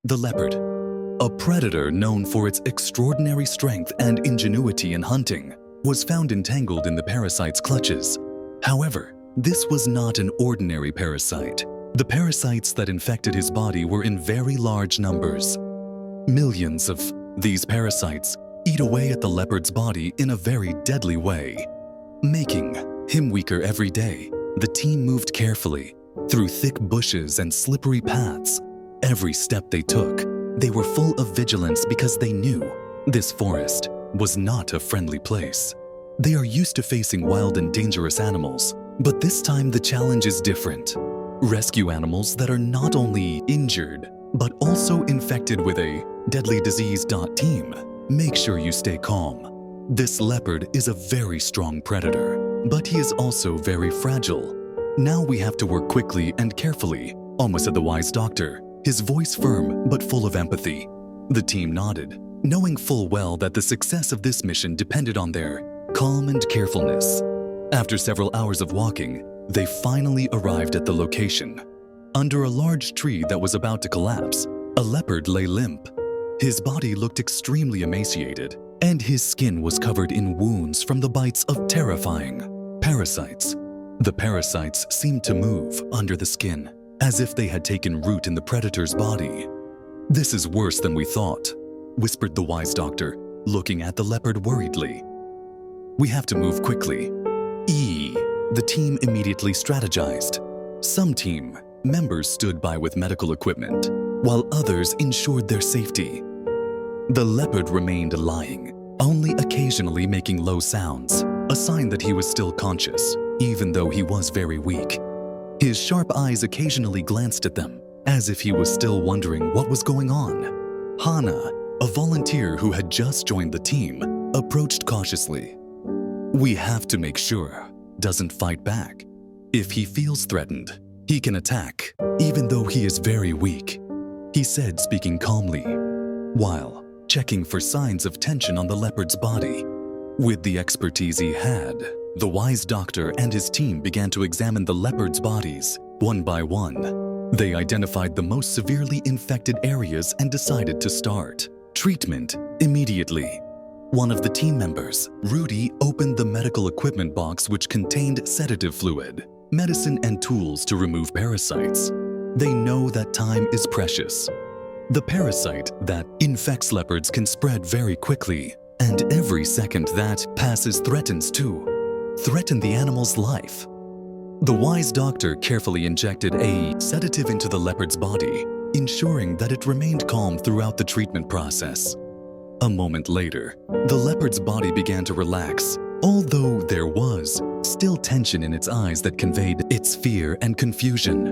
The leopard, a predator known for its extraordinary strength and ingenuity in hunting, was found entangled in the parasite's clutches. However, this was not an ordinary parasite. The parasites that infected his body were in very large numbers. Millions of these parasites eat away at the leopard's body in a very deadly way, making him weaker every day. The team moved carefully through thick bushes and slippery paths. Every step they took, they were full of vigilance because they knew this forest was not a friendly place. They are used to facing wild and dangerous animals, but this time the challenge is different. Rescue animals that are not only injured, but also infected with a deadly disease. Team, make sure you stay calm. This leopard is a very strong predator, but he is also very fragile. Now we have to work quickly and carefully, almost said the wise doctor, his voice firm but full of empathy. The team nodded, knowing full well that the success of this mission depended on their calm and carefulness. After several hours of walking, they finally arrived at the location. Under a large tree that was about to collapse, a leopard lay limp. His body looked extremely emaciated, and his skin was covered in wounds from the bites of terrifying parasites. The parasites seemed to move under the skin, as if they had taken root in the predator's body. "This is worse than we thought," whispered the wise doctor, looking at the leopard worriedly. "We have to move quickly." The team immediately strategized. Some team members stood by with medical equipment, while others ensured their safety. The leopard remained lying, only occasionally making low sounds, a sign that he was still conscious, even though he was very weak. His sharp eyes occasionally glanced at them, as if he was still wondering what was going on. Hana, a volunteer who had just joined the team, approached cautiously. "We have to make sure doesn't fight back. If he feels threatened, he can attack, even though he is very weak," he said, speaking calmly, while checking for signs of tension on the leopard's body. With the expertise he had, the wise doctor and his team began to examine the leopard's bodies one by one. They identified the most severely infected areas and decided to start treatment immediately. One of the team members, Rudy, opened the medical equipment box which contained sedative fluid, medicine and tools to remove parasites. They know that time is precious. The parasite that infects leopards can spread very quickly, and every second that passes threatens the animal's life. The wise doctor carefully injected a sedative into the leopard's body, ensuring that it remained calm throughout the treatment process. A moment later, the leopard's body began to relax, although there was still tension in its eyes that conveyed its fear and confusion.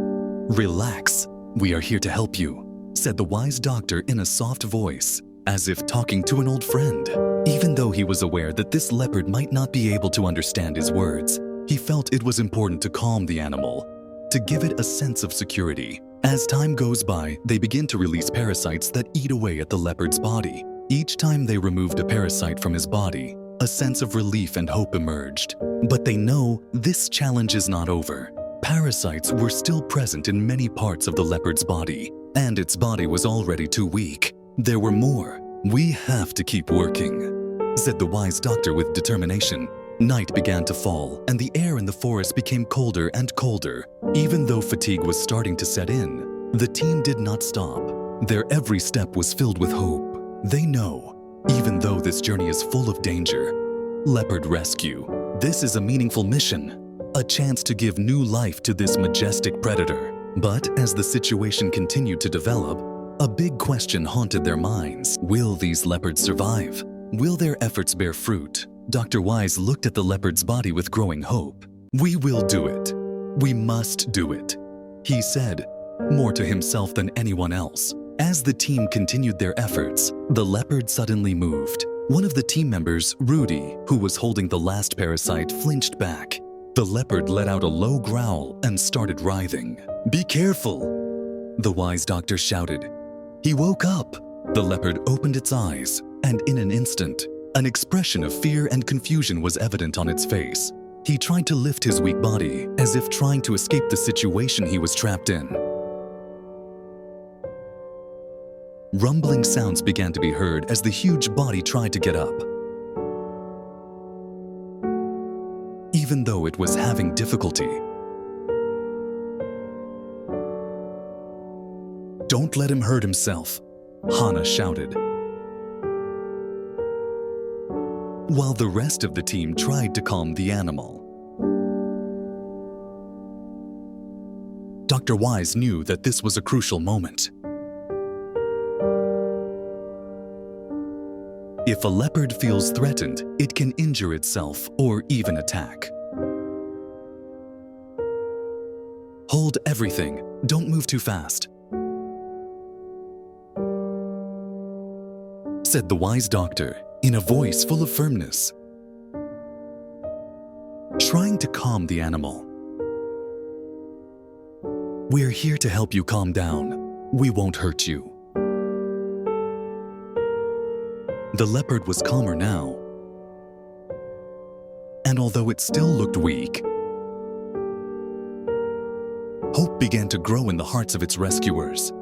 "Relax, we are here to help you," said the wise doctor in a soft voice, as if talking to an old friend. Even though he was aware that this leopard might not be able to understand his words, he felt it was important to calm the animal, to give it a sense of security. As time goes by, they begin to release parasites that eat away at the leopard's body. Each time they removed a parasite from his body, a sense of relief and hope emerged. But they know this challenge is not over. Parasites were still present in many parts of the leopard's body, and its body was already too weak. There were more. "We have to keep working," said the wise doctor with determination. Night began to fall, and the air in the forest became colder and colder. Even though fatigue was starting to set in, the team did not stop. Their every step was filled with hope. They know, even though this journey is full of danger, leopard rescue, this is a meaningful mission, a chance to give new life to this majestic predator. But as the situation continued to develop, a big question haunted their minds. Will these leopards survive? Will their efforts bear fruit? Dr. Wise looked at the leopard's body with growing hope. "We will do it. We must do it," he said, more to himself than anyone else. As the team continued their efforts, the leopard suddenly moved. One of the team members, Rudy, who was holding the last parasite, flinched back. The leopard let out a low growl and started writhing. "Be careful," the wise doctor shouted. He woke up. The leopard opened its eyes, and in an instant, an expression of fear and confusion was evident on its face. He tried to lift his weak body, as if trying to escape the situation he was trapped in. Rumbling sounds began to be heard as the huge body tried to get up. Even though it was having difficulty. "Don't let him hurt himself," Hannah shouted. While the rest of the team tried to calm the animal. Dr. Wise knew that this was a crucial moment. If a leopard feels threatened, it can injure itself or even attack. "Hold everything. Don't move too fast," said the wise doctor in a voice full of firmness, trying to calm the animal. "We're here to help you calm down. We won't hurt you." The leopard was calmer now, and although it still looked weak, hope began to grow in the hearts of its rescuers.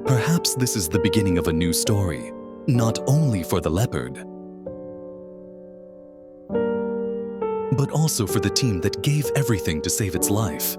Perhaps this is the beginning of a new story, not only for the leopard, but also for the team that gave everything to save its life.